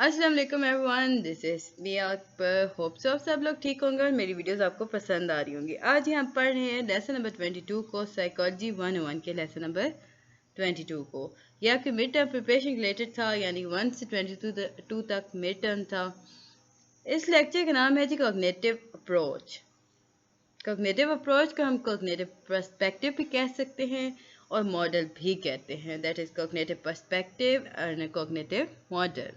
अस्सलाम वालेकुम everyone, this is me Akbar. Hope so सब लोग ठीक होंगे और मेरी वीडियोस आपको पसंद आ रही होंगी। आज यहाँ पढ़ रहे हैं लेसन नंबर 22 को, साइकोलॉजी 101 के लेसन नंबर 22 को। ये आपके मिड टर्म प्रिपरेशन रिलेटेड था, यानी 1 से 22 तक मिड टर्म था। इस लेक्चर का नाम है जी कॉग्निटिव अप्रोच। कॉग्निटिव अप्रोच को हम कॉग्निटिव पर्सपेक्टिव भी कह सकते हैं और मॉडल भी कहते हैं। That is cognitive perspective and cognitive model.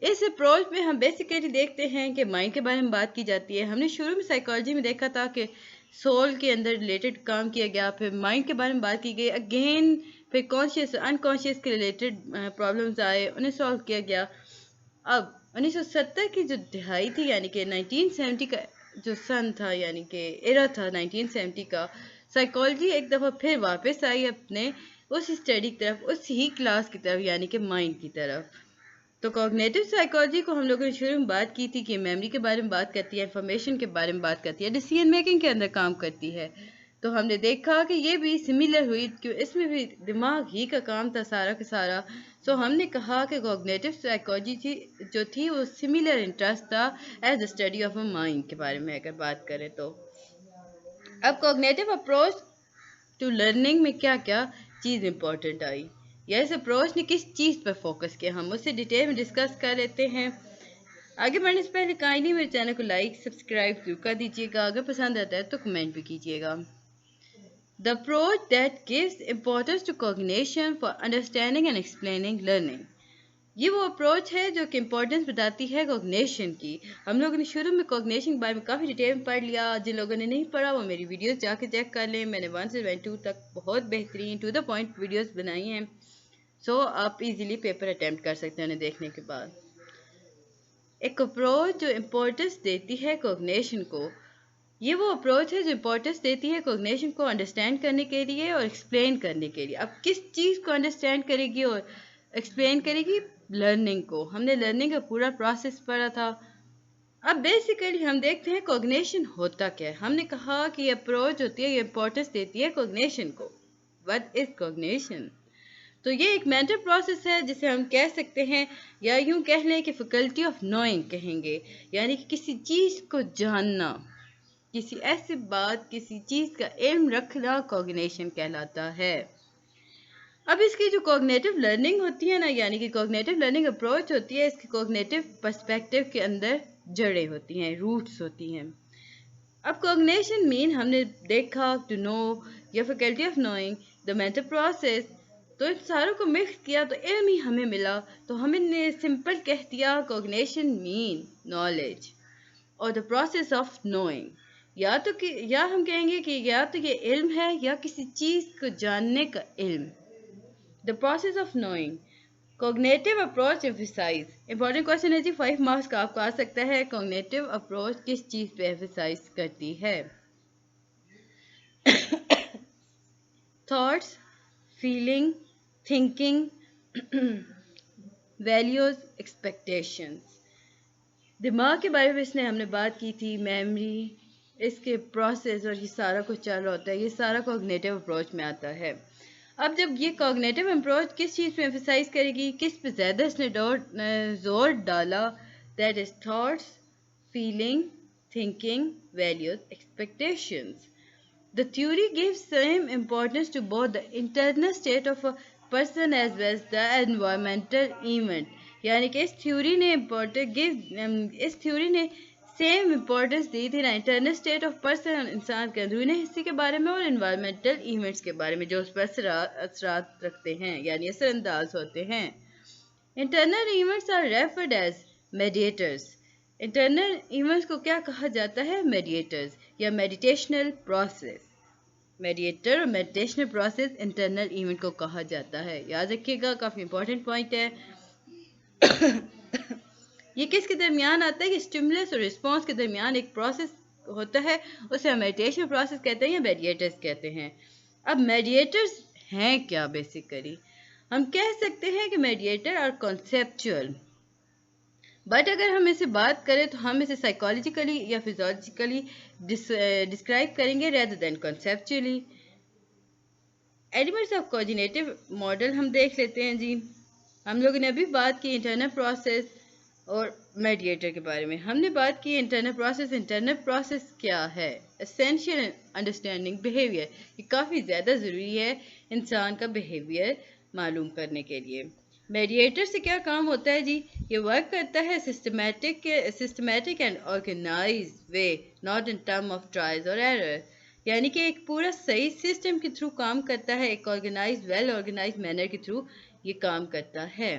इस अप्रोच में हम बेसिकली देखते हैं कि माइंड के बारे में बात की जाती है। हमने शुरू में साइकोलॉजी में देखा था कि सोल के अंदर रिलेटेड काम किया गया, फिर माइंड के बारे में बात की गई अगेन, फिर कॉन्शियस अनकॉन्शियस के रिलेटेड प्रॉब्लम्स आए, उन्हें सॉल्व किया गया। अब 1970 की जो दिहाई थी, यानी कि 1970 का जो सन था, यानी कि एरा था 1970 का, साइकोलॉजी एक दफ़ा फिर वापस आई अपने उस स्टडी की तरफ, उस ही क्लास की तरफ, यानी कि माइंड की तरफ। तो कॉग्निटिव साइकोलॉजी को हम लोगों ने शुरू में बात की थी कि मेमोरी के बारे में बात करती है, इंफॉर्मेशन के बारे में बात करती है, डिसीजन मेकिंग के अंदर काम करती है। तो हमने देखा कि ये भी सिमिलर हुई, कि इसमें भी दिमाग ही का काम था सारा का सारा। सो हमने कहा कि कॉग्निटिव साइकोलॉजी जो थी वो सिमिलर इंटरेस्ट था as the study of a mind के बारे में अगर बात करें तो। अब कॉग्निटिव अप्रोच टू लर्निंग में क्या क्या चीज़ इंपॉर्टेंट आई, या इस अप्रोच ने किस चीज़ पर फोकस किया, हम उससे डिटेल में डिस्कस कर लेते हैं। आगे बढ़ने से पहले काइंडली मेरे चैनल को लाइक सब्सक्राइब जरूर कर दीजिएगा। अगर पसंद आता है तो कमेंट भी कीजिएगा। The approach that gives importance to cognition for understanding and explaining learning. ये वो अप्रोच है जो कि इम्पोर्टेंस बताती है कॉग्निशन की। हम लोगों ने शुरू में कॉग्निशन के बारे में काफ़ी डिटेल में पढ़ लिया। जिन लोगों ने नहीं पढ़ा वो मेरी वीडियोस जाके चेक कर लें। मैंने 1 से 22 तक बहुत बेहतरीन टू द पॉइंट वीडियोस बनाई हैं। सो आप इजीली पेपर अटेम्प्ट कर सकते हैं उन्हें देखने के बाद। एक अप्रोच जो इम्पोर्टेंस देती है कॉग्निशन को, ये वो अप्रोच है जो इम्पोर्टेंस देती है कॉग्निशन को अंडरस्टैंड करने के लिए और एक्सप्लेन करने के लिए। अब किस चीज़ को अंडरस्टैंड करेगी और एक्सप्लेन करेगी? लर्निंग को। हमने लर्निंग का पूरा प्रोसेस पढ़ा था। अब बेसिकली हम देखते हैं कॉग्निशन होता क्या है। हमने कहा कि ये अप्रोच होती है, ये इम्पोर्टेंस देती है कॉग्निशन को। What is cognition? तो ये एक मेंटल प्रोसेस है जिसे हम कह सकते हैं, या यूं कह लें कि फैकल्टी ऑफ नोइंग कहेंगे, यानी कि किसी चीज़ को जानना, किसी ऐसी बात, किसी चीज़ का इल्म रखना कॉग्निशन कहलाता है। अब इसकी जो कॉग्निटिव लर्निंग होती है ना, यानी कि कॉग्निटिव लर्निंग अप्रोच होती है, इसकी कॉग्निटिव पर्सपेक्टिव के अंदर जड़ें होती हैं, रूट्स होती हैं। अब कॉग्निशन मीन हमने देखा टू नो या faculty of knowing the mental process. तो इन सारों को मिक्स किया तो इल्म ही हमें मिला। तो हमने सिंपल कह दिया कॉग्निशन मीन नॉलेज और द प्रोसेस ऑफ नोइंग। या हम कहेंगे कि या तो ये इल्म है या किसी चीज़ को जानने का इल्म। The process of knowing. Cognitive approach emphasize. Important question है जी, 5 मार्क्स का आपको आ सकता है। कॉग्निटिव अप्रोच किस चीज़ पे एम्फसाइज करती है? Thoughts, feeling, thinking, values, expectations. दिमाग के बारे में इसने हमने बात की थी, मेमोरी, इसके प्रोसेस और ये सारा कुछ चल रहा होता है, ये सारा कॉग्निटिव अप्रोच में आता है। अब जब ये कॉग्निटिव अप्रोच किस चीज़ पे एम्फसाइज करेगी, किस पे ज़्यादा इसने जोर डाला? That is thoughts, feeling, thinking, values, expectations. The theory gives same importance to both the internal state of a person as well as the environmental event. यानी कि इस थ्योरी ने सेम इम्पोर्टेंस दी थी ना इंटरनल स्टेट ऑफ पर्सन, इंसान के अंदरूनी हिस्से के बारे में, और इन्वायरमेंटल इवेंट्स के बारे में जो उस पर असरात रखते हैं, यानी असरअंदाज होते हैं। Internal events are referred as mediators. Internal events को क्या कहा जाता है? मेडिएटर्स या मेडिटेशनल प्रोसेस। मेडिएटर और मेडिटेशनल प्रोसेस इंटरनल इवेंट को कहा जाता है। याद रखिएगा, काफ़ी इंपॉर्टेंट पॉइंट है। ये किसके दरमियान आता है? कि स्टिमुलस और रिस्पॉन्स के दरमियान एक प्रोसेस होता है, उसे हम मेडिटेशन प्रोसेस कहते हैं या मेडिएटर्स कहते हैं। अब मेडिएटर्स हैं क्या? बेसिकली हम कह सकते हैं कि मेडिएटर आर कॉन्सेप्चुअल, बट अगर हम इसे बात करें तो हम इसे साइकोलॉजिकली या फिजियोलॉजिकली डिस्क्राइब करेंगे rather than conceptually. Elements of coordinative model हम देख लेते हैं जी। हम लोगों ने अभी बात की इंटरनल प्रोसेस और मेडिएटर के बारे में। हमने बात की इंटरनल प्रोसेस। इंटरनल प्रोसेस क्या है? Essential understanding behaviour. ये काफ़ी ज़्यादा ज़रूरी है इंसान का बिहेवियर मालूम करने के लिए। मेडिएटर से क्या काम होता है जी? ये वर्क करता है systematic and organize way, not in term of trials और एरर। यानी कि एक पूरा सही सिस्टम के थ्रू काम करता है, एक ऑर्गेनाइज वेल ऑर्गेनाइज मैनर के थ्रू ये काम करता है।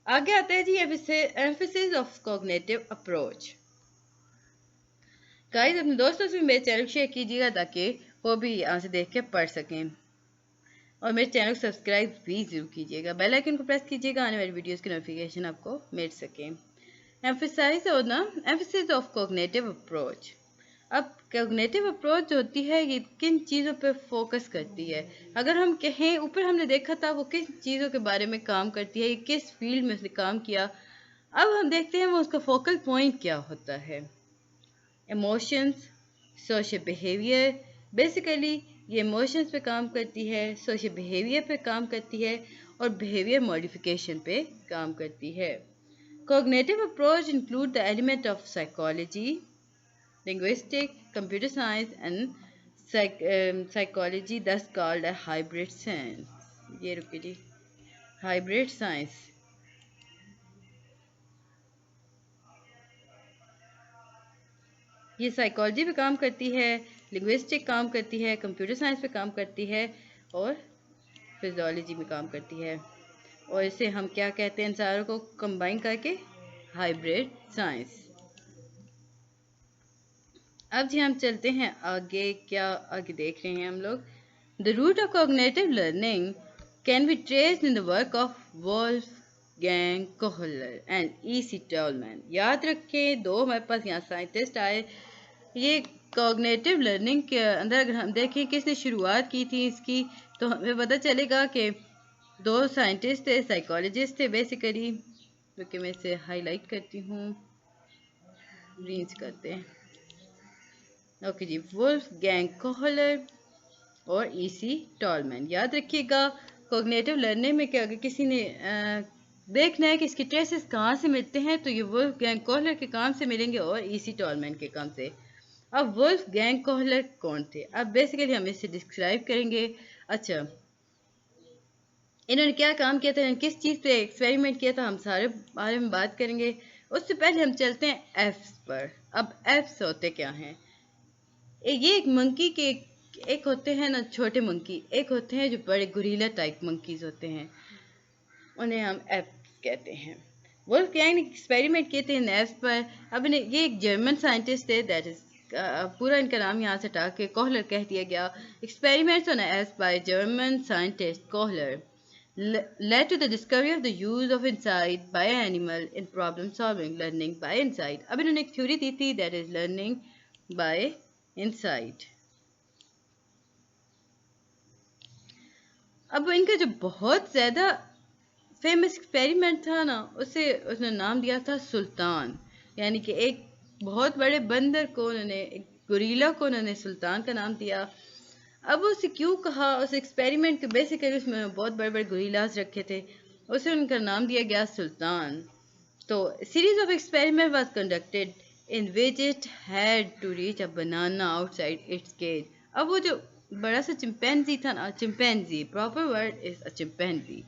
आगे आता है जी emphasis of cognitive approach. Guys अपने दोस्तों से मेरे चैनल शेयर कीजिएगा ताकि वो भी यहाँ से देख के पढ़ सकें, और मेरे चैनल को सब्सक्राइब भी जरूर कीजिएगा। बेल आइकन को प्रेस कीजिएगा, आने वाली वीडियोस की नोटिफिकेशन आपको मिल सके। Emphasis of cognitive approach. अब कॉग्निटिव अप्रोच होती है ये किन चीज़ों पे फोकस करती है? अगर हम कहें ऊपर हमने देखा था वो किस चीज़ों के बारे में काम करती है, किस फील्ड में उसने काम किया। अब हम देखते हैं वो उसका फोकल पॉइंट क्या होता है। Emotions, social behaviour. बेसिकली ये इमोशंस पे काम करती है, सोशल बिहेवियर पे काम करती है और बिहेवियर मॉडिफिकेशन पे काम करती है। Cognitive approach include the element of psychology, linguistic, computer science and psychology, thus called a hybrid science. ये रुकिए जी, हाइब्रिड साइंस। ये साइकोलॉजी पे काम करती है, लिंग्विस्टिक काम करती है, कंप्यूटर साइंस पे काम करती है और फिजियोलॉजी में काम करती है। और इसे हम क्या कहते हैं? इन सारों को कंबाइन करके हाइब्रिड साइंस। अब जी हम चलते हैं आगे। क्या आगे देख रहे हैं हम लोग? The root of cognitive learning can be traced in the work of Wolfgang Kohler and E.C. Tolman. याद रखें, दो हमारे पास यहाँ साइंटिस्ट आए। ये कॉग्निटिव लर्निंग के अंदर अगर हम देखें किसने शुरुआत की थी इसकी, तो हमें पता चलेगा कि दो साइंटिस्ट थे, साइकोलॉजिस्ट थे बेसिकली। क्योंकि मैं इसे हाईलाइट करती हूँ, ग्रीन करते हैं। ओके जी, वोल्फगैंग कोहलर और E.C. टॉलमैन। याद रखिएगा, कॉग्निटिव लर्निंग में क्या, अगर किसी ने देखना है कि इसके ट्रेसेस कहाँ से मिलते हैं, तो ये वोल्फगैंग कोहलर के काम से मिलेंगे और E.C. टॉलमैन के काम से। अब वोल्फगैंग कोहलर कौन थे? अब बेसिकली हम इसे डिस्क्राइब करेंगे। अच्छा, इन्होंने क्या काम किया था, इन्होंने किस चीज़ पे एक्सपेरिमेंट किया था, हम सारे बारे में बात करेंगे। उससे पहले हम चलते हैं एफ्स पर। अब एफ्स होते क्या हैं? ये एक मंकी के एक होते हैं ना छोटे मंकी, एक होते हैं जो बड़े गुरीला टाइप मंकीज होते हैं, उन्हें हम एफ्स कहते हैं। वोल्फगैंग ने एक्सपेरिमेंट किए थे इन एफ्स पर। अब इन्हें, ये एक जर्मन साइंटिस्ट थे, दैट इज पूरा इनका नाम यहाँ से हटा के कोहलर कह दिया गया। Experiments on apes by German scientist Kohler led to the discovery of the use of insight by an animal in problem solving, learning by insight. अब इन्होंने एक थ्योरी दी थी, that is learning by insight. अब इनका जो बहुत ज़्यादा famous experiment था ना, उसने नाम दिया था सुल्तान। यानी कि एक बहुत बड़े बंदर को उन्होंने, एक गोरीला को उन्होंने सुल्तान का नाम दिया। अब उसे क्यों कहा? उस एक्सपेरिमेंट के बेसिकली उसमें बहुत बड़े बड़े गोरिल्लास रखे थे, उसे उनका नाम दिया गया सुल्तान। तो series of experiment was conducted in which it had to reach a banana outside its cage. अब वो जो बड़ा सा चिंपैंजी था ना, chimpanzee, proper word is a chimpanzee.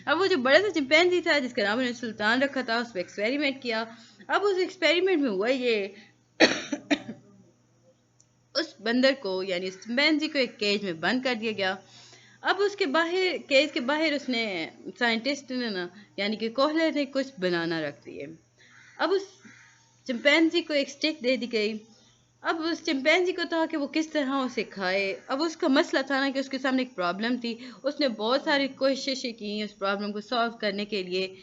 अब वो जो बड़ा सा चिंपैंजी था जिसका नाम उन्होंने सुल्तान रखा था, उस पर एक्सपेरिमेंट किया। अब उस एक्सपेरिमेंट में हुआ ये उस बंदर को, यानी उस चिंपैंजी को एक केज में बंद कर दिया गया। अब उसके बाहर, केज के बाहर उसने, साइंटिस्ट ने ना, यानी कि कोहलर ने कुछ बनाना रख दिए। अब उस चिंपैंजी को एक स्टिक दे दी गई। अब उस चिंपैंजी को था कि वो किस तरह उसे खाए। अब उसका मसला था ना कि उसके सामने एक प्रॉब्लम थी। उसने बहुत सारी कोशिशें की उस प्रॉब्लम को सॉल्व करने के लिए।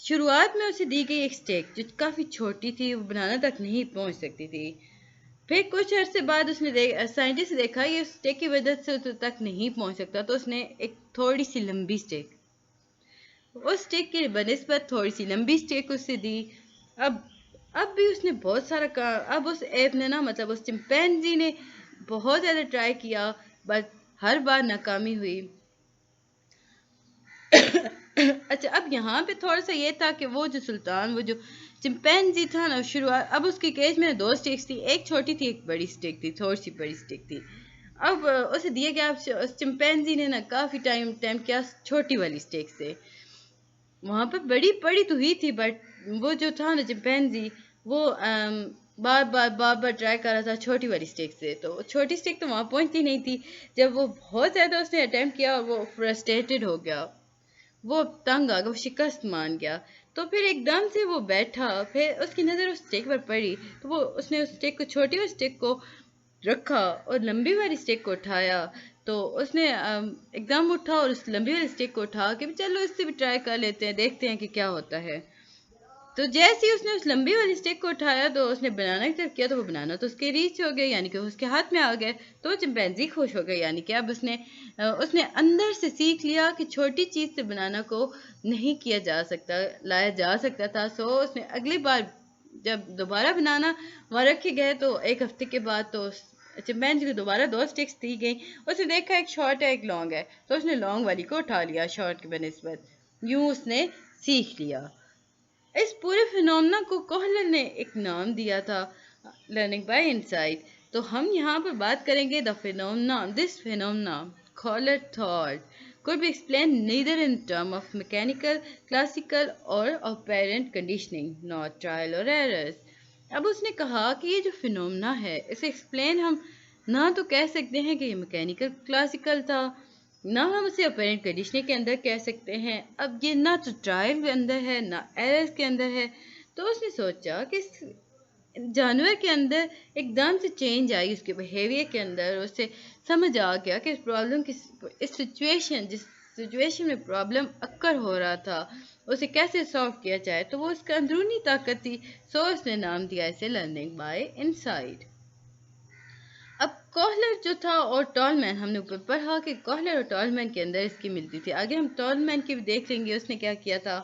शुरुआत में उसे दी गई एक स्टिक जो काफ़ी छोटी थी, वो बनाना तक नहीं पहुंच सकती थी। फिर कुछ अर्से बाद उसने साइंटिस्ट ने देखा ये स्टिक की वजह से तो तक नहीं पहुंच सकता, तो उसने एक थोड़ी सी लंबी स्टिक, उस स्टिक की बनिस्बत थोड़ी सी लंबी स्टिक उससे दी। अब भी उसने बहुत सारा काम, अब उस ऐप ने ना, मतलब उस चिंपैंजी ने बहुत ज़्यादा ट्राई किया, बट हर बार नाकामी हुई। اچھا اب یہاں پہ تھوڑا سا یہ تھا کہ وہ جو سلطان وہ جو چمپینزی تھا نا شروعات اب اس کی کیج میں 2 سٹکس تھی, ایک چھوٹی تھی ایک بڑی سٹک تھی, تھوڑی سی بڑی سٹک تھی. اب اسے دیا گیا, اب چمپینزی نے نا کافی ٹائم کیا چھوٹی والی سٹک سے, وہاں پہ بڑی پڑی تو ہوئی تھی بٹ وہ جو تھا نا چمپینزی وہ بار بار ٹرائی کر رہا تھا چھوٹی والی سٹک سے, تو چھوٹی سٹک تو وہاں پہنچتی نہیں تھی. جب وہ بہت زیادہ اس نے اٹیمپٹ کیا اور وہ فرسٹریٹڈ ہو گیا, وہ تنگ آ گیا, وہ شکست مان گیا, تو پھر ایک دم سے وہ بیٹھا, پھر اس کی نظر اس سٹک پر پڑی تو وہ اس نے اس سٹک کو چھوٹی والی سٹک کو رکھا اور لمبی والی سٹک کو اٹھایا. تو اس نے ایک دم اٹھا اور اس لمبی والی سٹک کو اٹھا کہ چلو اس سے بھی ٹرائی کر لیتے ہیں, دیکھتے ہیں کہ کیا ہوتا ہے. تو جیسے ہی اس نے اس لمبی والی سٹک کو اٹھایا تو اس نے بنانا کی طرف کیا, تو وہ بنانا تو اس کے ریچ ہو گیا, یعنی کہ اس کے ہاتھ میں آ گئے, تو چمپینزی خوش ہو گیا, یعنی کہ اب اس نے اندر سے سیکھ لیا کہ چھوٹی چیز سے بنانا کو نہیں کیا جا سکتا, لایا جا سکتا تھا. سو اس نے اگلی بار جب دوبارہ بنانا وہاں رکھے گئے تو ایک ہفتے کے بعد تو چمپینزی کو دوبارہ 2 سٹکس دی گئی. اس نے دیکھا ایک شارٹ ہے ایک لانگ ہے, تو اس نے لانگ والی کو اٹھا لیا شارٹ کے بنسبت, یوں اس نے سیکھ لیا. اس پورے فینومنا کو کوہلر نے ایک نام دیا تھا, لرننگ بائی انسائٹ. تو ہم یہاں پر بات کریں گے this phenomena Kohler thought could be explained neither in terms of mechanical, classical or apparent conditioning, not trial or errors. اب اس نے کہا کہ یہ جو فینومنا ہے اسے ایکسپلین ہم نہ تو کہہ سکتے ہیں کہ یہ میکینیکل کلاسیکل تھا, نہ ہم اسے اپیرنٹ کنڈیشننگ کے اندر کہہ سکتے ہیں. اب یہ نہ تو ٹرائل کے اندر ہے نہ ایررز کے اندر ہے. تو اس نے سوچا کہ جانور کے اندر ایک دم سے چینج آئی اس کے بیہیویئر کے اندر, اسے سمجھ آ گیا کہ اس پرابلم کی اس جس سچویشن میں پرابلم اکر ہو رہا تھا اسے کیسے سالو کیا جائے, تو وہ اس کا اندرونی طاقت تھی. سو اس نے نام دیا اسے لرننگ بائی انسائٹ. اب کوہلر جو تھا اور ٹالمین, ہم نے اوپر پڑھا کہ کوہلر اور ٹالمین کے اندر اس کی ملتی تھی. آگے ہم ٹالمین کی بھی دیکھ لیں گے اس نے کیا کیا تھا.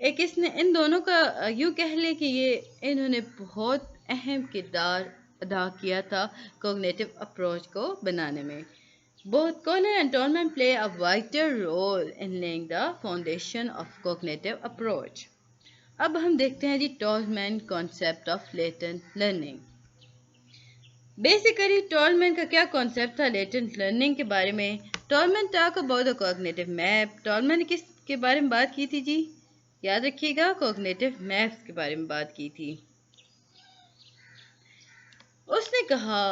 ایک اس نے ان دونوں کا یوں کہہ لیں کہ انہوں نے بہت اہم کردار ادا کیا تھا کوگنیٹو اپروچ کو بنانے میں. Both Kohler and Tolman play a vital role in laying the foundation of cognitive approach. اب ہم دیکھتے ہیں جی Tolman concept of latent learning. Basically Tolman کا کیا کانسیپٹ تھا لیٹنٹ لرننگ کے بارے میں. Tolman talk about the cognitive map. Tolman نے کس کے بارے میں بات کی تھی جی, یاد رکھیے گا کوگنیٹو میپس کے بارے میں بات کی تھی. اس نے کہا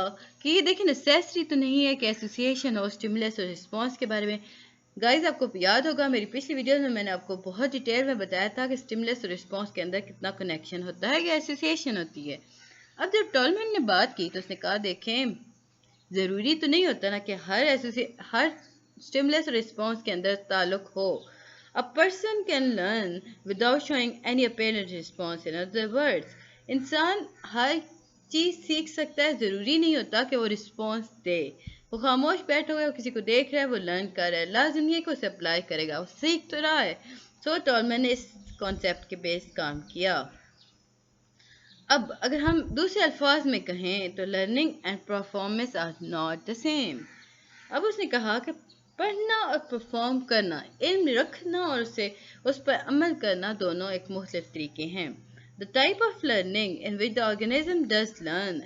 کہ یہ دیکھیں نیسیسری تو نہیں ہے کہ ایسوسیشن اور اسٹیمولس اور رسپانس کے بارے میں. گائز آپ کو یاد ہوگا میری پچھلی ویڈیوز میں نے آپ کو بہت ڈیٹیل میں بتایا تھا کہ اسٹیمولس اور رسپانس کے اندر کتنا کنیکشن ہوتا ہے یا ایسوسیشن ہوتی ہے. اب جب ٹالمین نے بات کی تو اس نے کہا دیکھیں ضروری تو نہیں ہوتا نا کہ ہر اسٹیمولس اور رسپانس کے اندر تعلق ہو. A person can learn without showing any apparent response. In other words, انسان ہر چیز سیکھ سکتا ہے, ضروری نہیں ہوتا کہ وہ رسپانس دے. وہ خاموش بیٹھا ہوا ہے, وہ کسی کو دیکھ رہا ہے, وہ لرن کر رہا ہے, لازم نہیں ہے کہ اسے اپلائی کرے گا, وہ سیکھ تو رہا ہے. سو ٹالمین نے اس کانسیپٹ کے بیس کام کیا. اب اگر ہم دوسرے الفاظ میں کہیں تو learning and performance are not the same. اب اس نے کہا کہ پڑھنا اور پرفارم کرنا, علم رکھنا اور اس پر عمل کرنا دونوں ایک مختلف طریقے ہیں. The type of learning in which the organism does learn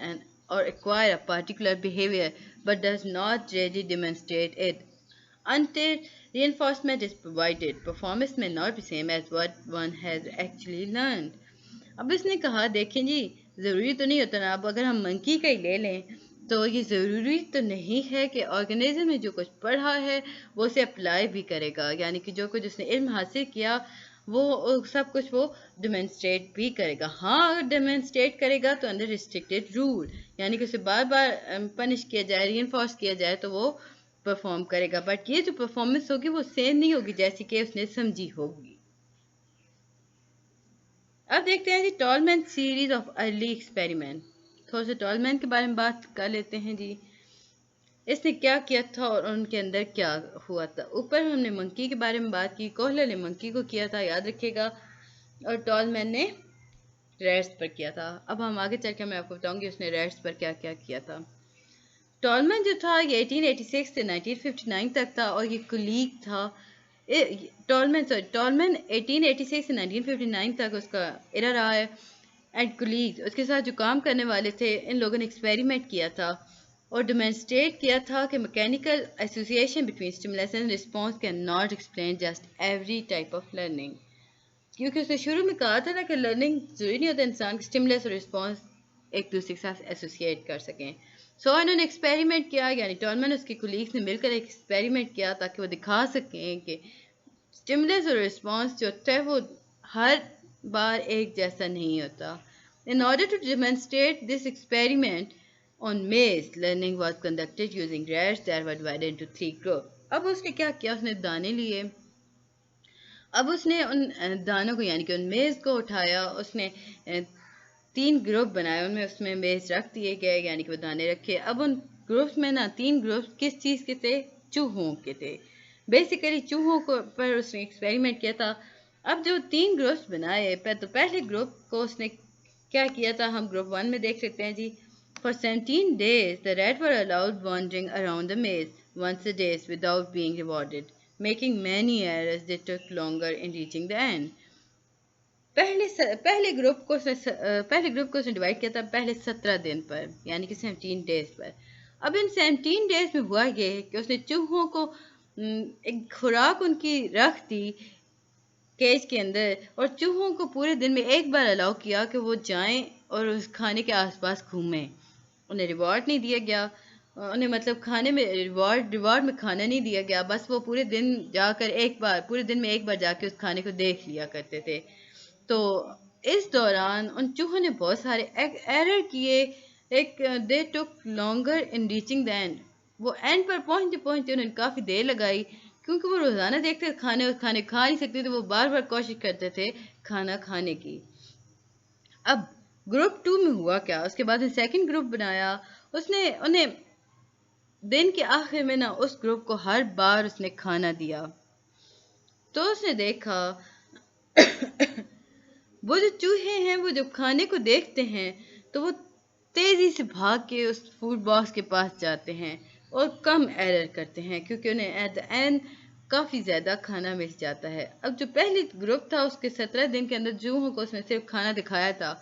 or acquire a particular behavior but does not really demonstrate it until reinforcement is provided. Performance may not be same as what one has actually learned. اب اس نے کہا دیکھیں جی ضروری تو نہیں ہوتا نا. اب اگر ہم منکی کا ہی لے لیں تو یہ ضروری تو نہیں ہے کہ آرگنیزم نے جو کچھ پڑھا ہے وہ اسے اپلائی بھی کرے گا, یعنی کہ جو کچھ اس نے علم حاصل کیا وہ سب کچھ وہ ڈیمونسٹریٹ بھی کرے گا. ہاں اگر ڈیمونسٹریٹ کرے گا تو انڈر ریسٹرکٹیڈ رول, یعنی کہ اسے بار بار پنش کیا جائے, ری انفورس کیا جائے تو وہ پرفارم کرے گا. بٹ یہ جو پرفارمنس ہوگی وہ سیم نہیں ہوگی جیسی کہ اس نے سمجھی ہوگی. اب دیکھتے ہیں جی ٹالمین سیریز آف ارلی ایکسپیریمنٹ. تھوڑا سا ٹالمین کے بارے میں بات کر لیتے ہیں جی. اس نے کیا کیا تھا اور ان کے اندر کیا ہوا تھا. اوپر ہم نے منکی کے بارے میں بات کی, کوہلر نے منکی کو کیا تھا یاد رکھیے گا, اور ٹالمین نے ریٹس پر کیا تھا. اب ہم آگے چل کے میں آپ کو بتاؤں گی اس نے ریٹس پر کیا کیا کیا تھا. ٹالمین جو تھا یہ 1886 سے 1959 تک تھا اور یہ کولیگ تھا ٹالمن 1886 سے 1959 تک اس کا ایرا رہا ہے. اینڈ کولیگز اس کے ساتھ جو کام کرنے والے تھے ان لوگوں نے ایکسپیریمنٹ کیا تھا اور ڈیمانسٹریٹ کیا تھا کہ mechanical association between stimulation and response can not explain just every type of learning. کیونکہ اس نے شروع میں کہا تھا نا کہ لرننگ ضروری نہیں ہوتا انسان کی اسٹیمولس اور رسپانس ایک دوسرے کے ساتھ ایسوسیٹ کر سکیں. سو انہوں نے ایکسپیریمنٹ کیا، یعنی ٹالمن اس کے کولیگس نے مل کر ایک ایکسپیریمنٹ کیا تاکہ وہ دکھا سکیں کہ اسٹیمولس اور رسپانس جو ہے وہ ہر بار ایک جیسا نہیں ہوتا. In order to demonstrate this experiment on maize, learning was conducted using rats that were divided into 3 groups. اب اس نے کیا کیا، اس نے دانے لیے، اب اس نے ان دانوں کو یعنی کہ ان میز کو اٹھایا، اس نے 3 گروپ بنائے، ان میں اس میں میز رکھ دیے گئے یعنی کہ وہ دانے رکھے. اب ان گروپس میں نا 3 گروپس کس چیز کے تھے؟ چوہوں کے تھے. بیسیکلی چوہوں کو پر اس نے ایکسپیریمنٹ کیا تھا. اب جو 3 گروپس بنائے تو پہلے گروپ کو اس نے کیا کیا تھا ہم گروپ 1 میں دیکھ سکتے ہیں جی. For 17 days the rats were allowed wandering around the maze once a day without being rewarded, making many errors that took longer in reaching the end. پہلے گروپ کو اس نے ڈیوائڈ کیا تھا پہلے 17 دن پر یعنی کہ 17 ڈیز پر. اب ان 17 ڈیز میں ہوا یہ کہ اس نے چوہوں کو ایک خوراک ان کی رکھ دی کیج کے اندر اور چوہوں کو پورے دن میں ایک بار الاؤ کیا کہ وہ جائیں اور اس کھانے کے آس پاس گھومیں. انہیں ریوارڈ نہیں دیا گیا، انہیں مطلب کھانے میں ریوارڈ میں کھانا نہیں دیا گیا، بس وہ پورے دن جا کر پورے دن میں ایک بار جا کے اس کھانے کو دیکھ لیا کرتے تھے. تو اس دوران ان چوہوں نے بہت سارے ایرر کیے. They took longer in reaching the end. وہ اینڈ پر پہنچتے انہوں نے کافی دیر لگائی کیونکہ وہ روزانہ دیکھتے کھانے کھا نہیں سکتے تھے، وہ بار بار کوشش کرتے تھے کھانا کھانے کی. اب گروپ 2 میں ہوا کیا، اس کے بعد سیکنڈ گروپ بنایا، اس نے انہیں دن کے آخر میں نا اس گروپ کو ہر بار اس نے کھانا دیا. تو اس نے دیکھا وہ جو چوہے ہیں وہ جب کھانے کو دیکھتے ہیں تو وہ تیزی سے بھاگ کے اس فوڈ باکس کے پاس جاتے ہیں اور کم ایرر کرتے ہیں کیونکہ انہیں ایٹ دا اینڈ کافی زیادہ کھانا مل جاتا ہے. اب جو پہلی گروپ تھا اس کے 17 دن کے اندر چوہوں کو اس نے صرف کھانا دکھایا تھا،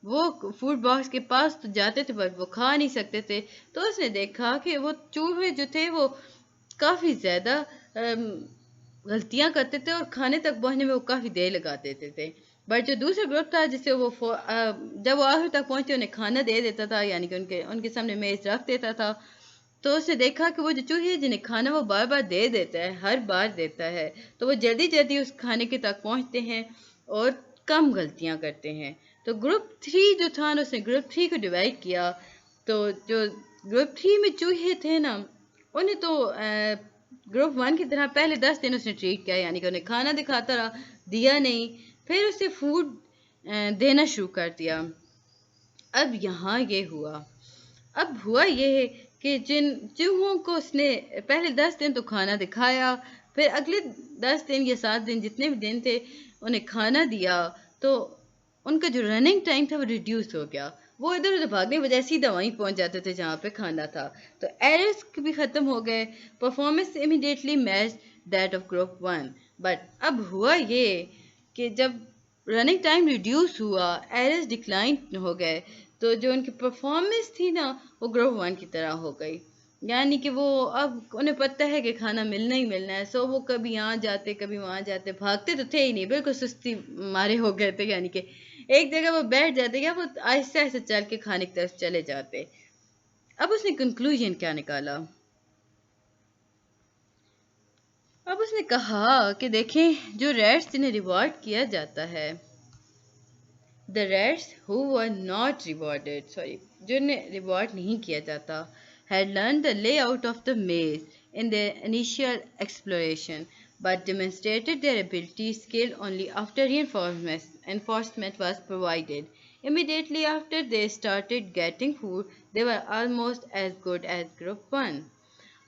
وہ فوڈ باکس کے پاس تو جاتے تھے پر وہ کھا نہیں سکتے تھے. تو اس نے دیکھا کہ وہ چوہے جو تھے وہ کافی زیادہ غلطیاں کرتے تھے اور کھانے تک پہنچنے میں وہ کافی دیر لگا دیتے تھے. بٹ جو دوسرا گروپ تھا جسے وہ جب وہ آخر تک پہنچتے انہیں کھانا دے دیتا تھا یعنی کہ ان کے سامنے میز رکھ دیتا تھا. تو اس نے دیکھا کہ وہ جو چوہے جنہیں کھانا وہ بار بار دے دیتا ہے، ہر بار دیتا ہے، تو وہ جلدی اس کھانے کے تک پہنچتے ہیں اور کم غلطیاں کرتے ہیں. تو گروپ 3 جو تھا نا اس نے گروپ 3 کو ڈیوائڈ کیا. تو جو گروپ 3 میں چوہے تھے نا انہیں تو گروپ 1 کی طرح پہلے 10 دن اس نے ٹریٹ کیا یعنی کہ انہیں کھانا دکھاتا رہا، دیا نہیں، پھر اسے فوڈ دینا شروع کر دیا. اب یہاں یہ ہوا یہ کہ جن چوہوں کو اس نے پہلے 10 دن تو کھانا دکھایا، پھر اگلے 10 دن یا 7 دن جتنے بھی دن تھے انہیں کھانا دیا، تو ان کا جو رننگ ٹائم تھا وہ ریڈیوس ہو گیا. وہ ادھر ادھر بھاگنے کی وجہ سیدھا وہیں پہنچ جاتے تھے جہاں پہ کھانا تھا. تو ایررز بھی ختم ہو گئے. Performance immediately match that of group 1. But اب ہوا یہ کہ جب رننگ ٹائم ریڈیوس ہوا، ایررز ڈکلائن ہو گئے، تو جو ان کی پرفارمنس تھی نا وہ گروپ 1 کی طرح ہو گئی. یعنی کہ وہ اب انہیں پتہ ہے کہ کھانا ملنا ہی ملنا ہے، سو وہ کبھی یہاں جاتے کبھی وہاں جاتے، بھاگتے تو تھے ہی نہیں، بالکل سستی مارے ہو گئے تھے. یعنی کہ ایک جگہ وہ بیٹھ جاتے یا وہ آہستہ آہستہ چل کے کھانے کی طرف چلے جاتے. اب اس نے کنکلوژن کیا نکالا؟ اب اس نے کہا کہ دیکھیں جو ریٹس جنہیں ریوارڈ کیا جاتا ہے، the rats who were not rewarded, جنہیں ریوارڈ نہیں کیا جاتا, had learned the layout of the maze in their initial exploration, but demonstrated their ability skill only after reinforcement was provided. Immediately after they started getting food, they were almost as good as group 1.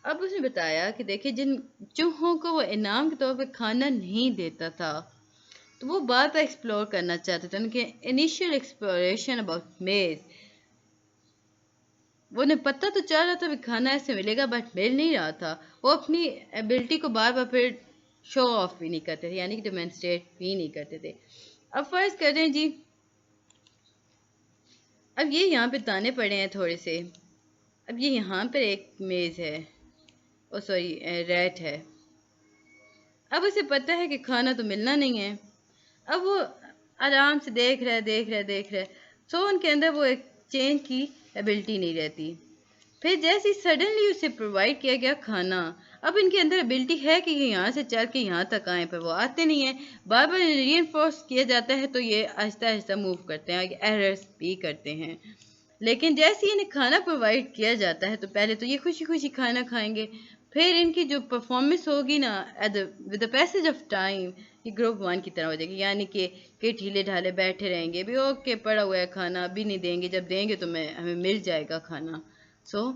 اب اس نے بتایا کہ دیکھیں جن چوہوں کو وہ انعام کے طور پہ کھانا نہیں دیتا تھا تو وہ بار بار ایکسپلور کرنا چاہتے تھے. ان کے انیشیل ایکسپلوریشن اباؤٹ میز، وہ انہیں پتہ تو چل رہا تھا کہ کھانا ایسے ملے گا بٹ مل نہیں رہا تھا. وہ اپنی ایبلٹی کو بار بار پھر شو آف بھی نہیں کرتے تھے، یعنی کہ ڈیمونسٹریٹ بھی نہیں کرتے تھے. اب فرض کریں جی، اب یہ یہاں پہ تانے پڑے ہیں تھوڑے سے. اب یہ یہاں پر ایک میز ہے، ریٹ ہے. اب اسے پتہ ہے کہ کھانا تو ملنا نہیں ہے. اب وہ آرام سے دیکھ رہا ہے. سو ان کے اندر وہ ایک چین کی ایبلٹی نہیں رہتی. پھر جیسے سڈنلی اسے پرووائڈ کیا گیا کھانا، اب ان کے اندر ایبلٹی ہے کہ یہ یہاں سے چل کے یہاں تک آئیں، پر وہ آتے نہیں ہیں. بار بار ری انفورس کیا جاتا ہے تو یہ آہستہ آہستہ موو کرتے ہیں، ایررز بھی کرتے ہیں. لیکن جیسے ہی انہیں کھانا پرووائڈ کیا جاتا ہے تو پہلے تو یہ خوشی خوشی کھانا کھائیں گے. پھر ان کی جو پرفارمنس ہوگی نا with the passage of time, یہ گروپ 1 کی طرح ہو جائے گی، یعنی کہ ڈھیلے ڈھالے بیٹھے رہیں گے بھی، اوکے پڑا ہوا ہے کھانا، ابھی نہیں دیں گے، جب دیں گے تو ہمیں مل جائے گا کھانا. سو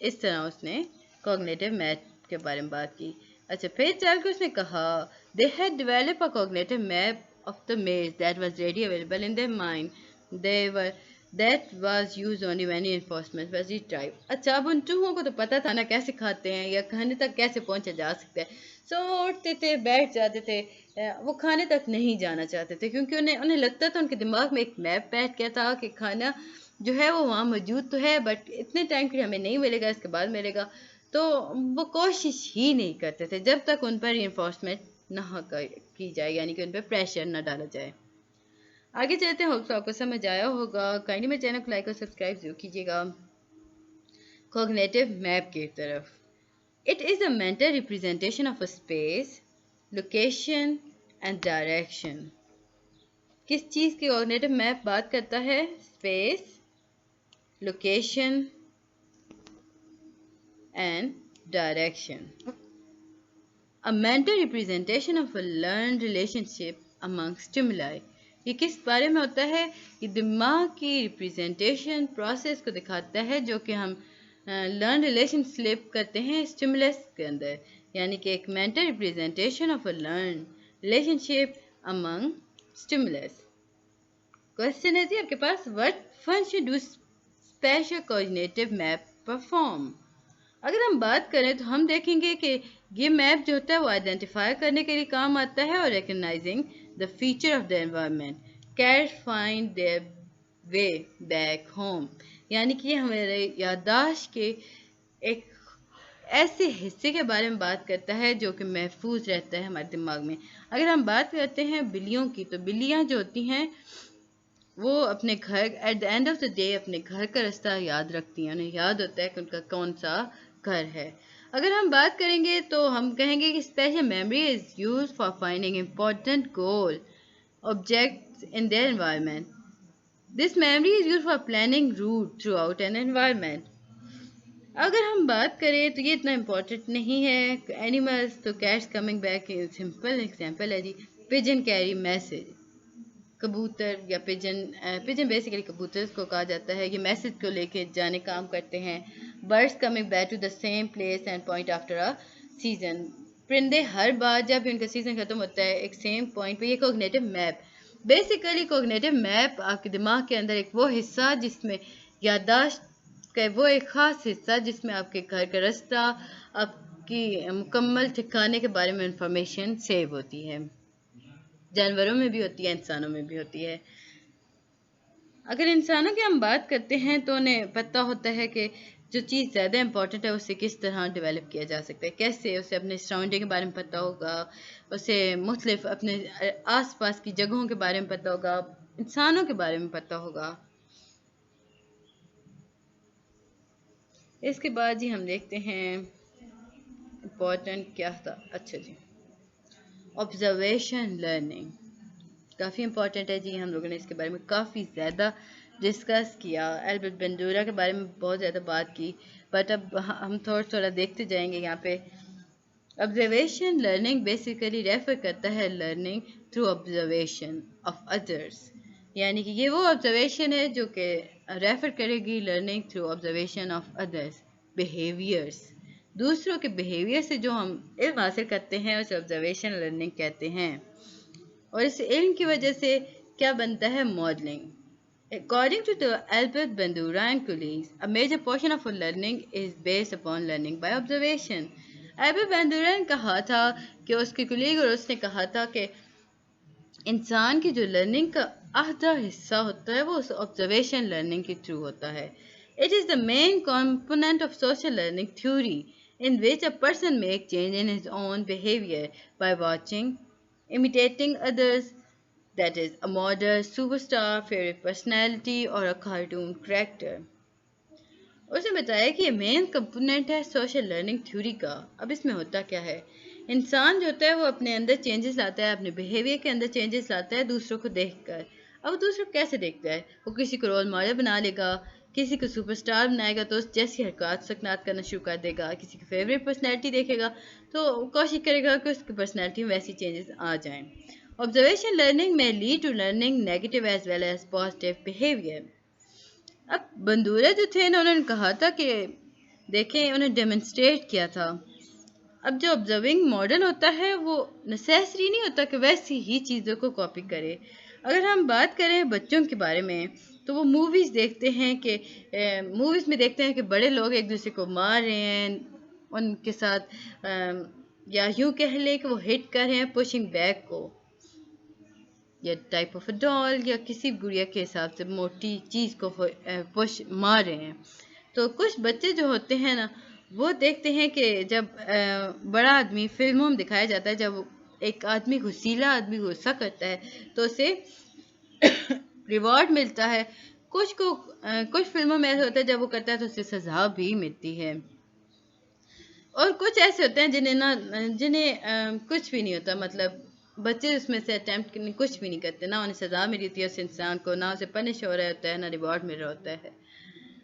اس طرح اس نے کوگنیٹو میپ کے بارے میں بات کی. اچھا، پھر چل کے اس نے کہا they had developed a cognitive map of the maze that was ready available in their mind. That was used only when reinforcement was retrieved. اچھا، اب ان چوہوں کو تو پتہ تھا نا کیسے کھاتے ہیں یا کھانے تک کیسے پہنچا جا سکتا ہے. سو اٹھتے تھے، بیٹھ جاتے تھے، وہ کھانے تک نہیں جانا چاہتے تھے کیونکہ انہیں لگتا تھا، ان کے دماغ میں ایک میپ بیٹھ گیا تھا کہ کھانا جو ہے وہ وہاں موجود تو ہے، بٹ اتنے ٹائم کے لیے ہمیں نہیں ملے گا، اس کے بعد ملے گا. تو وہ کوشش ہی نہیں کرتے تھے جب تک ان پر انفورسمنٹ نہ کی جائے، یعنی کہ ان پہ پریشر نہ ڈالا جائے. آگے چلتے ہیں، ہوپ آپ کو سمجھ آیا ہوگا. کائنڈلی میرے چینل کو لائک اور سبسکرائب ضرور کیجیے گا. کوگنیٹو میپ کی طرف. It is a mental representation of a space, location and direction. کس چیز کی کوگنیٹو میپ بات کرتا ہے؟ Space, location and direction. A mental representation of a learned relationship among stimuli. یہ کس بارے میں ہوتا ہے؟ یہ دماغ کی ریپریزنٹیشن پروسیس کو دکھاتا ہے جو کہ ہم لرن ریلیشن سلپ کرتے ہیں اسٹیمولس کے اندر، یعنی کہ ایک mental representation of a learn relationship among stimulus. Question ہے جی آپ کے پاس، what function do special cognitive map perform? اگر ہم بات کریں تو ہم دیکھیں گے کہ یہ میپ جو ہوتا ہے وہ آئیڈینٹیفائی کرنے کے لیے کام آتا ہے، اور recognizing the feature of the environment. Cat find their way back home, یعنی کہ یہ ہمارے یادداشت کے ایک ایسے حصے کے بارے میں بات کرتا ہے جو کہ محفوظ رہتا ہے ہمارے دماغ میں. اگر ہم بات کرتے ہیں بلیوں کی، تو بلیاں جو ہوتی ہیں وہ اپنے گھر at the end of the day اپنے گھر کا راستہ یاد رکھتی ہیں، انہیں یاد ہوتا ہے کہ ان کا کون سا گھر ہے. اگر ہم بات کریں گے تو ہم کہیں گے کہ spatial memory is use for finding important goal objects in their environment. This memory is use for planning route throughout an environment. اگر ہم بات کریں تو یہ اتنا امپورٹنٹ نہیں ہے. اینیملس تو cats coming back simple example ہے جی. پجن کیری میسج، کبوتر یا پجن بیسیکلی کبوتر کو کہا جاتا ہے، یہ میسج کو لے کے جانے کام کرتے ہیں. Birds coming back to the same place and point after a season. پرندے ہر بار جب ان کا سیزن ختم ہوتا ہے ایک سیم پوائنٹ پہ. یہ cognitive map basically cognitive map آپ کے دماغ کے اندر ایک وہ حصہ جس میں یادداشت کا وہ ایک خاص حصہ جس میں آپ کے گھر کا راستہ، آپ کی مکمل ٹھکانے کے بارے میں انفارمیشن سیو ہوتی ہے. جانوروں میں بھی ہوتی ہے، انسانوں میں بھی ہوتی ہے. اگر انسانوں کی ہم بات کرتے ہیں تو انہیں پتہ ہوتا ہے کہ جو چیز زیادہ امپورٹنٹ ہے اسے کس طرح ڈیولپ کیا جا سکتا ہے، کیسے اسے اپنے سراؤنڈنگ کے بارے میں پتہ ہوگا، اسے مختلف اپنے آس پاس کی جگہوں کے بارے میں پتہ ہوگا، انسانوں کے بارے میں پتہ ہوگا. اس کے بعد جی ہم دیکھتے ہیں امپورٹنٹ کیا تھا. اچھا جی، آبزرویشن لرننگ کافی امپورٹنٹ ہے جی. ہم لوگوں نے اس کے بارے میں کافی زیادہ ڈسکس کیا، البرٹ بندورا کے بارے میں بہت زیادہ بات کی، بٹ اب ہم تھوڑا دیکھتے جائیں گے. یہاں پہ آبزرویشن لرننگ بیسیکلی ریفر کرتا ہے learning through observation of others, یعنی کہ یہ وہ آبزرویشن ہے جو کہ ریفر کرے گی learning through observation of others behaviours. دوسروں کے بیہیویئر سے جو ہم علم حاصل کرتے ہیں اسے آبزرویشن لرننگ کہتے ہیں. اور اس علم کی وجہ سے کیا بنتا ہے؟ Modelling. According to the Albert Bandura and colleagues, a major portion of our learning is based upon learning by observation. Albert Bandura ने कहा था कि उसके कुलीग और उसने कहा था कि इंसान की जो लर्निंग का आधा हिस्सा होता है वो उस ऑब्जर्वेशन लर्निंग के थ्रू होता है. It is the main component of social learning theory in which a person makes change in his own behavior by watching, imitating others, that is, a model, superstar, favorite personality or a cartoon character. उसने बताया कि ये main component है social learning theory का. अब इसमें होता क्या है, इंसान जो होता है वो अपने अंदर चेंजेस लाता है, अपने बिहेवियर के अंदर चेंजेस लाता है दूसरों को देखकर. अब दूसरों को कैसे देखता है, वो किसी को रोल मॉडल बना लेगा, किसी को सुपरस्टार बनाएगा तो उस जैसी हरकत सकनात करना शुरू कर देगा, किसी की फेवरेट पर्सनैलिटी देखेगा तो कोशिश करेगा कि उसकी पर्सनैलिटी में वैसी चेंजेस आ जाएं. ऑब्जर्वेशन लर्निंग में lead to learning negative as well as positive behaviour. अब बंदूरा जो थे ना उन्होंने कहा था कि देखें, उन्हें डेमोन्स्ट्रेट किया था. अब जो ऑब्जर्विंग मॉडल होता है वो नेसेसरी नहीं होता कि वैसी ही चीज़ों को कॉपी करे. अगर हम बात करें बच्चों के बारे में तो वो मूवीज़ देखते हैं कि मूवीज़ में देखते हैं कि बड़े लोग एक दूसरे को मार रहे हैं, उनके साथ या यूँ कह लें कि वो हिट कर रहे हैं पुशिंग बैक को, या टाइप ऑफ डॉल या किसी गुड़िया के हिसाब से मोटी चीज़ को पुश मार रहे हैं. तो कुछ बच्चे जो होते हैं ना वो देखते हैं कि जब बड़ा आदमी फिल्मों में दिखाया जाता है, जब एक आदमी गुस्सीला आदमी गुस्सा करता है तो उसे रिवॉर्ड मिलता है. कुछ फिल्मों में ऐसा होता है जब वो करता है तो उसे सज़ा भी मिलती है. और कुछ ऐसे होते हैं जिन्हें कुछ भी नहीं होता, मतलब बच्चे उसमें से अटैम्प्ट कुछ भी नहीं करते, ना उन्हें सज़ा मिली होती है उस इंसान को, ना उसे पनिश हो रहा होता है, ना रिवॉर्ड मिल रहा होता है.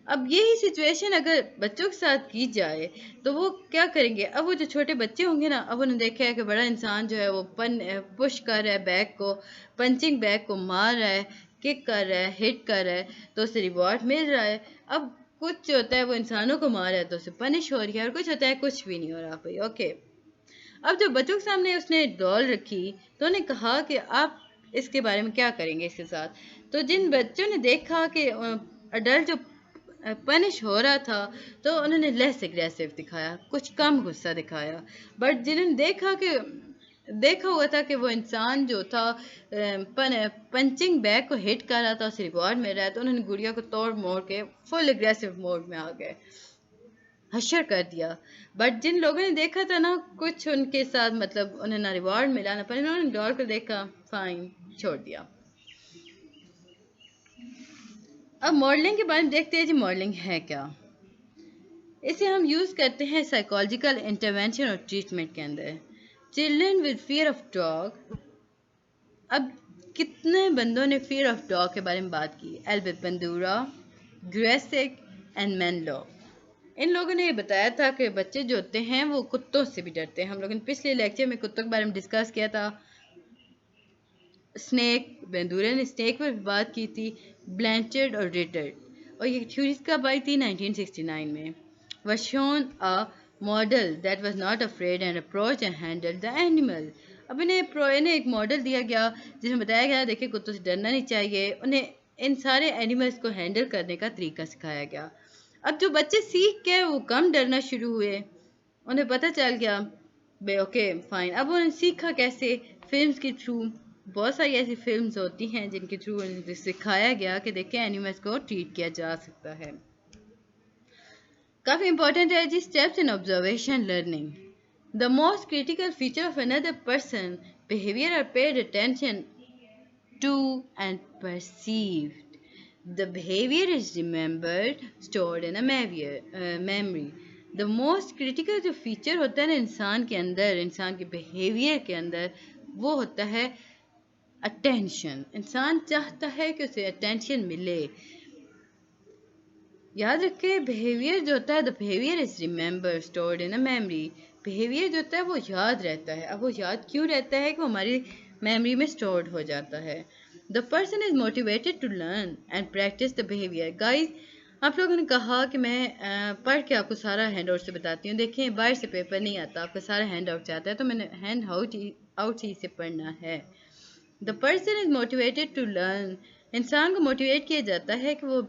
अब यही सिचुएशन अगर बच्चों के साथ की जाए तो वो क्या करेंगे. अब वो जो छोटे बच्चे होंगे ना, अब उन्होंने देखा है कि बड़ा इंसान जो है वो पुश कर रहा है बैक को, पंचिंग बैक को मार रहा है, किक कर रहा है, हिट कर रहा है तो उसे रिवॉर्ड मिल रहा है. अब कुछ जो होता है वो इंसानों को मार रहा है तो उसे पनिश हो रही है, और कुछ होता है कुछ भी नहीं हो रहा भाई. ओके, अब जब बच्चों के सामने उसने डॉल रखी तो उन्हें कहा कि आप इसके बारे में क्या करेंगे इसके साथ. तो जिन बच्चों ने देखा कि अडल्ट जो पनिश हो रहा था तो उन्होंने लेस एग्रेसिव दिखाया, कुछ कम गुस्सा दिखाया. बट जिन्होंने देखा हुआ था कि वो इंसान जो था पंचिंग बैग को हिट कर रहा था, उसे रिवॉर्ड मिल रहा है, तो उन्होंने गुड़िया को तोड़ मोड़ के फुल एग्रेसिव मोड में आ गए, हशर कर दिया. बट जिन लोगों ने देखा था ना, कुछ उनके साथ मतलब उन्हें ना रिवॉर्ड मिला ना, पर उन्होंने डॉल को देखा, फाइन, छोड़ दिया. अब मॉडलिंग के बारे में देखते हैं जी, मॉडलिंग है क्या. इसे हम यूज़ करते हैं साइकोलॉजिकल इंटरवेंशन और ट्रीटमेंट के अंदर. Children with fear of dog. अब कितने बंदों ने फियर ऑफ डॉग के बारे में बात की. Albert Bandura, Grusec and Menlove. इन लोगों ने ये बताया था कि बच्चे जो होते हैं वो कुत्तों से भी डरते हैं. हम लोगों ने पिछले लेक्चर में कुत्तों के बारे में डिस्कस किया था. स्नेक, बंदूरा ने स्नेक पर भी बात की थी, ब्लैंचर्ड और रिटर्ड. और ये थ्योरीज कब आई थी, 1969 में. was shown a model that was not afraid and approached and handled the animal. अब इन्हें एक मॉडल दिया गया जिसमें बताया गया देखिए कुत्तों से डरना नहीं चाहिए, उन्हें इन सारे एनिमल्स को हैंडल करने का तरीका सिखाया गया. अब जो बच्चे सीख के वो कम डरना शुरू हुए, उन्हें पता चल गया बे ओके फाइन. अब उन्होंने सीखा कैसे, फिल्म्स के थ्रू. बहुत सारी ऐसी फिल्म्स होती हैं जिनके थ्रू उन्हें सिखाया गया कि देखिए एनिमल्स को ट्रीट किया जा सकता है. काफ़ी इंपॉर्टेंट है जी steps in observation learning. The most critical feature of another person behaviour are paid attention to and perceived. The behavior is remembered, stored in a memory. The most critical जो feature होता है ना इंसान के अंदर, इंसान के बिहेवियर के अंदर, वो होता है अटेंशन. इंसान चाहता है कि उसे अटेंशन मिले. याद रखें, बिहेवियर जो होता है, the behaviour is remember stored in a memory. Behaviour जो होता है वो याद रहता है. अब वो याद क्यों रहता है कि वो हमारी मेमोरी में स्टोर्ड हो जाता है. The person is motivated to learn and practice the behaviour. Guys, आप लोगों ने कहा कि मैं पढ़ के आपको सारा हैंड आउट से बताती हूँ. देखें, बाहर से पेपर नहीं आता, आपका सारा हैंड आउट से आता है, तो मैंने हैंड आउट ही से पढ़ना है. The person is motivated to learn इंसान को मोटिवेट किया जाता है कि वो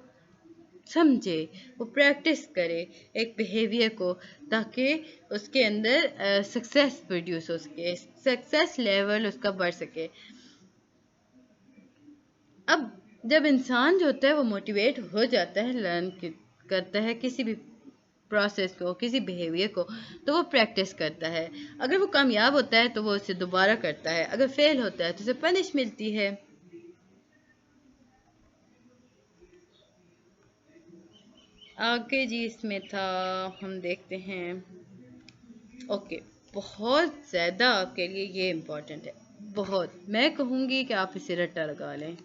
समझे, वो प्रैक्टिस करे एक बिहेवियर को, ताकि उसके अंदर सक्सेस प्रोड्यूस हो सके, सक्सेस लेवल उसका बढ़ सके। अब जब इंसान जो होता है वो मोटिवेट हो जाता है, लर्न करता है किसी भी प्रोसेस को, किसी बिहेवियर को, तो वो प्रैक्टिस करता है। अगर वो कामयाब होता है तो वो उसे दोबारा करता है, अगर फेल होता है तो उसे पनिश मिलती है। आगे जी इसमें था, हम देखते हैं। ओके, बहुत ज़्यादा आपके लिए ये इम्पोर्टेंट है, बहुत। मैं कहूँगी कि आप इसे रट्टा लगा लें,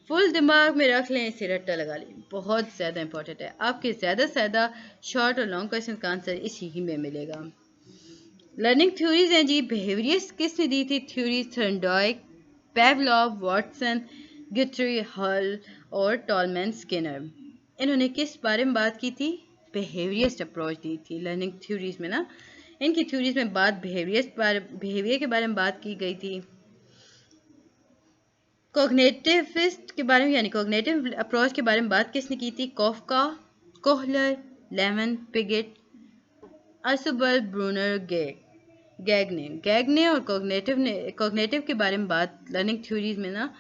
फुल दिमाग में रख लें, इसे रट्टा लगा लें, बहुत ज़्यादा इंपॉर्टेंट है। आपके ज़्यादा से ज़्यादा शॉर्ट और लॉन्ग क्वेश्चन का आंसर इसी ही में मिलेगा। लर्निंग थ्योरीज हैं जी, बिहेवियर्स किसने दी थी थ्योरी? थर्नडॉइक, पेवलॉव, वॉटसन, गुथरी, हॉल और टॉलमैन स्किनर। इन्होंने किस बारे में बात की थी? बिहेवियरिस्ट अप्रोच दी थी लर्निंग थ्योरीज में ना। इनकी थ्योरीज में बात बिहेवियर के बारे में बात की गई थी। कॉग्निटिविस्ट के बारे में, यानी कॉग्निटिव अप्रोच के बारे में बात किसने की थी? कॉफका, कोहलर, लेमन, पिगेट, असुबल, ब्रूनर, गैगने और कॉग्निटिव के बारे में बात लर्निंग थ्योरीज में ना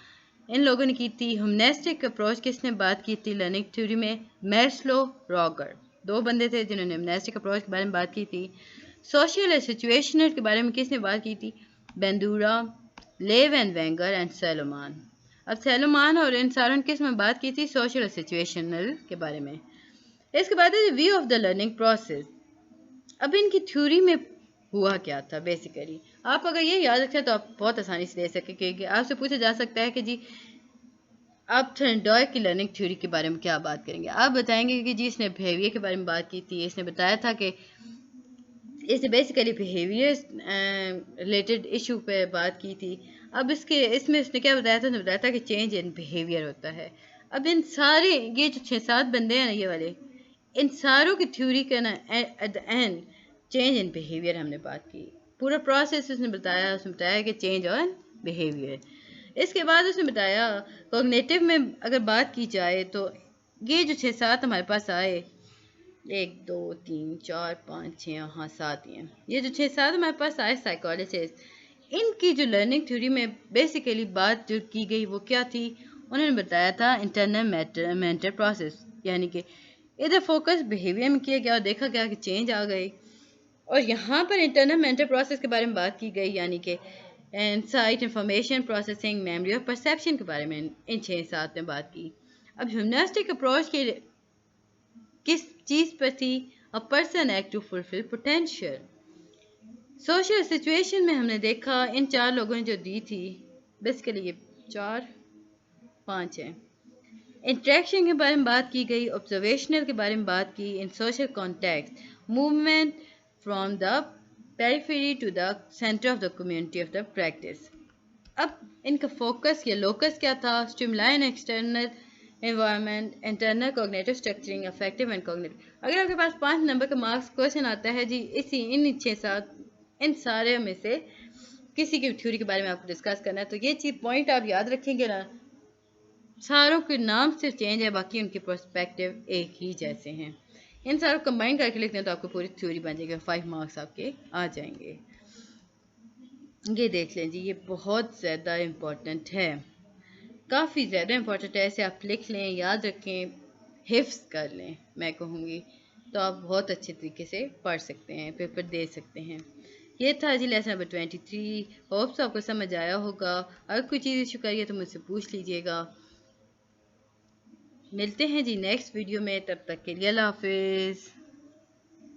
इन लोगों ने की थी। ह्यूमनिस्टिक अप्रोच किसने बात की थी लर्निंग थ्योरी में? Maslow, Roger. दो बंदे थे जिन्होंने ह्यूमनिस्टिक अप्रोच के बारे में बात की थी। सोशल और सिचुएशनल के बारे में किसने बात की थी? बेंदूरा, लेव एंड वेंगर एंड सैलोमान। अब सैलोमान और इन सारों ने किस में बात की थी? सोशल और सिचुएशनल के बारे में। इसके बाद है view of the learning process. अब इनकी थ्योरी में हुआ क्या था बेसिकली? आप अगर ये याद रखें तो आप बहुत आसानी से दे सकेंगे। आपसे पूछा जा सकता है कि जी आप थर्नडॉइक की लर्निंग थ्योरी के बारे में क्या बात करेंगे? आप बताएंगे कि जी इसने बिहेवियर के बारे में बात की थी, इसने बताया था कि इसने बेसिकली बिहेवियर रिलेटेड इशू पे बात की थी। अब इसमें उसने क्या बताया था? उसने बताया था कि चेंज इन बिहेवियर होता है। अब इन सारे ये जो 6-7 बंदे हैं ना ये वाले, इन सारों की थ्योरी का ना at the end change in behaviour हमने बात की। पूरा प्रोसेस उसने बताया कि चेंज ऑन बिहेवियर। इसके बाद उसने बताया कॉग्निटिव में अगर बात की जाए तो ये जो 6-7 हमारे पास आए, 1 2 3 4 5 6, हाँ 7 ही हैं। ये जो 6-7 हमारे पास आए साइकोलॉजिस्ट, इनकी जो लर्निंग थ्योरी में बेसिकली बात जो की गई वो क्या थी? उन्होंने बताया था इंटरनल मेंटल प्रोसेस, यानी कि इधर फोकस बिहेवियर में किया गया और देखा गया कि चेंज आ गई। और यहाँ पर इंटरनल मेंटल प्रोसेस के बारे में बात की गई, यानी कि इंसाइट, इंफॉर्मेशन प्रोसेसिंग, मेमोरी और परसेप्शन के बारे में इन 6-7 में बात की। अब ह्यूमनिस्टिक अप्रोच के किस चीज़ पर थी? A person act to fulfil potential. Social situation में हमने देखा इन 4 लोगों ने जो दी थी, बेसिकली ये 4-5 है। इंट्रैक्शन के बारे में बात की गई, ऑब्जर्वेशनल के बारे में बात की, in social context, movement from the periphery to the centre of the community of the practice. अब इनका फोकस या लोकस क्या था? Stimuli external environment, internal cognitive structuring, affective and cognitive. अगर आपके पास 5 नंबर का मार्क्स क्वेश्चन आता है जी इसी इन 6-7 इन सारे में से किसी की थ्योरी के बारे में आपको डिस्कस करना है, तो ये चीज पॉइंट आप याद रखेंगे ना, सारों के नाम से चेंज है, बाकी उनके पर्सपेक्टिव एक ही जैसे हैं। इन सारों को कंबाइन करके लिखते हैं तो आपको पूरी थ्योरी बन जाएगी, 5 मार्क्स आपके आ जाएंगे। ये देख लें जी, ये बहुत ज़्यादा इम्पोर्टेंट है, काफ़ी ज़्यादा इम्पोर्टेंट है। ऐसे आप लिख लें, याद रखें, हिफ्ज़ कर लें, मैं कहूँगी तो आप बहुत अच्छे तरीके से पढ़ सकते हैं, पेपर दे सकते हैं। ये था जी लेसन नंबर 23। होप्स आपको समझ आया होगा। अगर कोई चीज़ इशू करिए तो मुझसे पूछ लीजिएगा। मिलते हैं जी नेक्स्ट वीडियो में, तब तक के लिए अल्लाह हाफिज़।